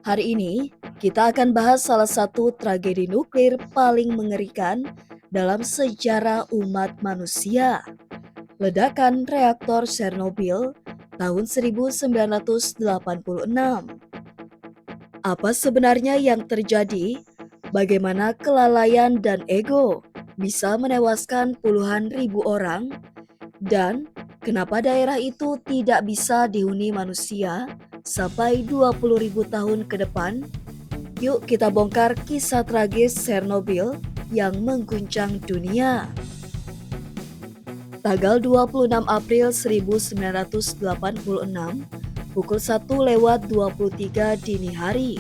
Hari ini, kita akan bahas salah satu tragedi nuklir paling mengerikan dalam sejarah umat manusia. Ledakan reaktor Chernobyl tahun 1986. Apa sebenarnya yang terjadi? Bagaimana kelalaian dan ego bisa menewaskan puluhan ribu orang? Dan kenapa daerah itu tidak bisa dihuni manusia sampai 20.000 tahun ke depan? Yuk kita bongkar kisah tragis Chernobyl yang mengguncang dunia. Tanggal 26 April 1986, pukul 1:23 dini hari,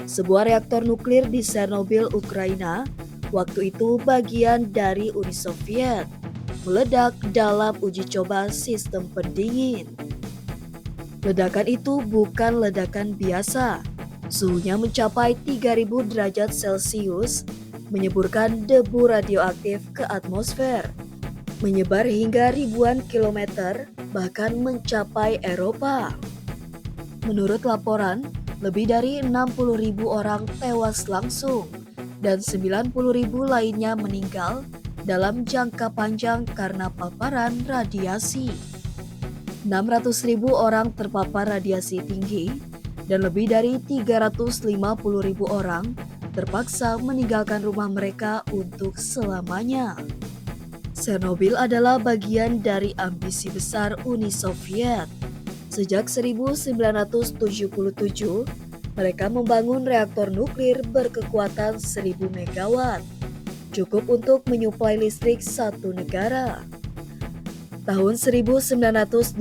sebuah reaktor nuklir di Chernobyl, Ukraina, waktu itu bagian dari Uni Soviet, meledak dalam uji coba sistem pendingin. Ledakan itu bukan ledakan biasa. Suhunya mencapai 3000 derajat Celcius, menyeburkan debu radioaktif ke atmosfer, menyebar hingga ribuan kilometer, bahkan mencapai Eropa. Menurut laporan, lebih dari 60.000 orang tewas langsung dan 90.000 lainnya meninggal dalam jangka panjang karena paparan radiasi. 600.000 orang terpapar radiasi tinggi dan lebih dari 350.000 orang terpaksa meninggalkan rumah mereka untuk selamanya. Chernobyl adalah bagian dari ambisi besar Uni Soviet. Sejak 1977, mereka membangun reaktor nuklir berkekuatan 1000 megawatt, cukup untuk menyuplai listrik satu negara. Tahun 1986,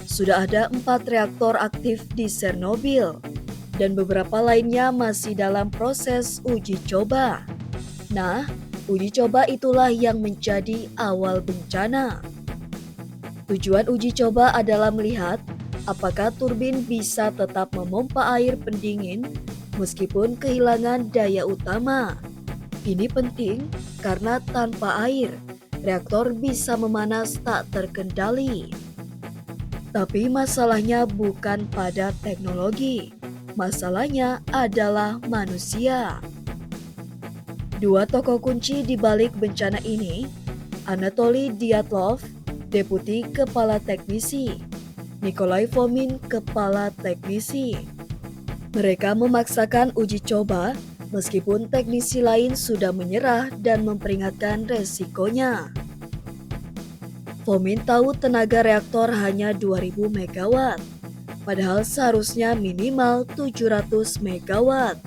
sudah ada 4 reaktor aktif di Chernobyl, dan beberapa lainnya masih dalam proses uji coba. Nah, uji coba itulah yang menjadi awal bencana. Tujuan uji coba adalah melihat apakah turbin bisa tetap memompa air pendingin meskipun kehilangan daya utama. Ini penting karena tanpa air, reaktor bisa memanas tak terkendali. Tapi masalahnya bukan pada teknologi, masalahnya adalah manusia. Dua tokoh kunci di balik bencana ini, Anatoly Dyatlov, Deputi Kepala Teknisi, Nikolai Fomin, Kepala Teknisi. Mereka memaksakan uji coba meskipun teknisi lain sudah menyerah dan memperingatkan resikonya. Fomin tahu tenaga reaktor hanya 2000 megawatt, padahal seharusnya minimal 700 megawatt.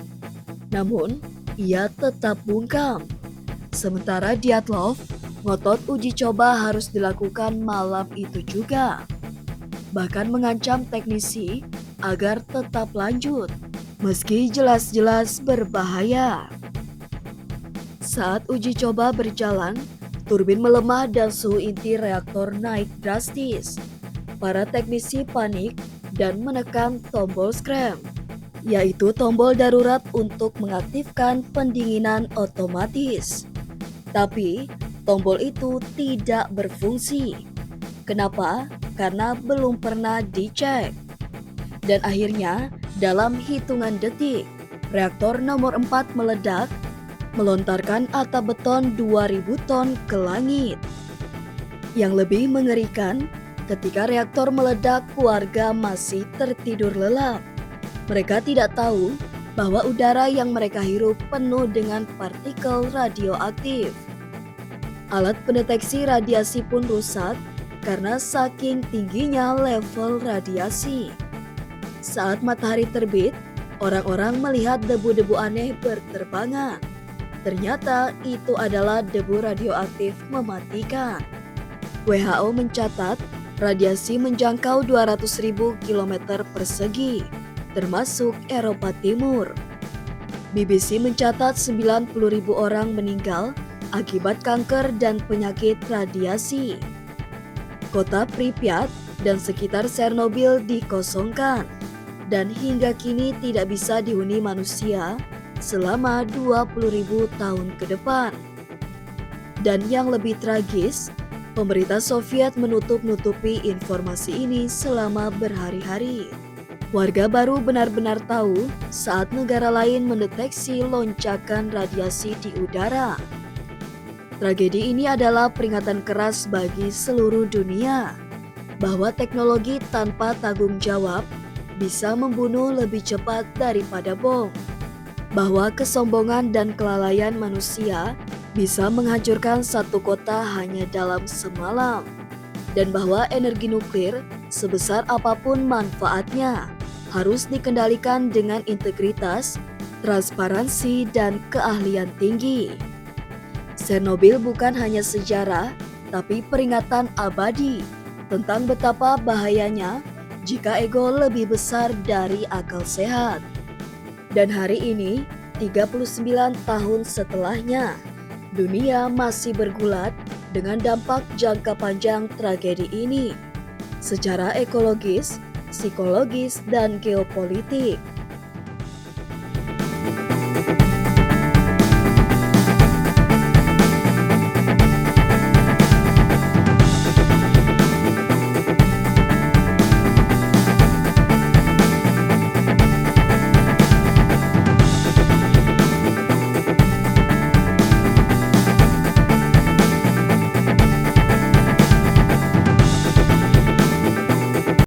Namun, ia tetap bungkam. Sementara Dyatlov ngotot uji coba harus dilakukan malam itu juga. Bahkan mengancam teknisi agar tetap lanjut, meski jelas-jelas berbahaya. Saat uji coba berjalan, turbin melemah dan suhu inti reaktor naik drastis. Para teknisi panik dan menekan tombol scram, yaitu tombol darurat untuk mengaktifkan pendinginan otomatis. Tapi, tombol itu tidak berfungsi. Kenapa? Karena belum pernah dicek. Dan akhirnya, dalam hitungan detik, reaktor nomor 4 meledak, melontarkan atap beton 2000 ton ke langit. Yang lebih mengerikan, ketika reaktor meledak, keluarga masih tertidur lelap. Mereka tidak tahu bahwa udara yang mereka hirup penuh dengan partikel radioaktif. Alat pendeteksi radiasi pun rusak karena saking tingginya level radiasi. Saat matahari terbit, orang-orang melihat debu-debu aneh berterbangan. Ternyata itu adalah debu radioaktif mematikan. WHO mencatat radiasi menjangkau 200.000 km persegi, termasuk Eropa Timur. BBC mencatat 90.000 orang meninggal akibat kanker dan penyakit radiasi. Kota Pripyat dan sekitar Chernobyl dikosongkan, dan hingga kini tidak bisa dihuni manusia selama 20.000 tahun ke depan. Dan yang lebih tragis, pemerintah Soviet menutup-nutupi informasi ini selama berhari-hari. Warga baru benar-benar tahu saat negara lain mendeteksi lonjakan radiasi di udara. Tragedi ini adalah peringatan keras bagi seluruh dunia bahwa teknologi tanpa tanggung jawab bisa membunuh lebih cepat daripada bom. Bahwa kesombongan dan kelalaian manusia bisa menghancurkan satu kota hanya dalam semalam. Dan bahwa energi nuklir, sebesar apapun manfaatnya, harus dikendalikan dengan integritas, transparansi, dan keahlian tinggi. Chernobyl bukan hanya sejarah, tapi peringatan abadi tentang betapa bahayanya jika ego lebih besar dari akal sehat. Dan hari ini, 39 tahun setelahnya, dunia masih bergulat dengan dampak jangka panjang tragedi ini secara ekologis, psikologis, dan geopolitik.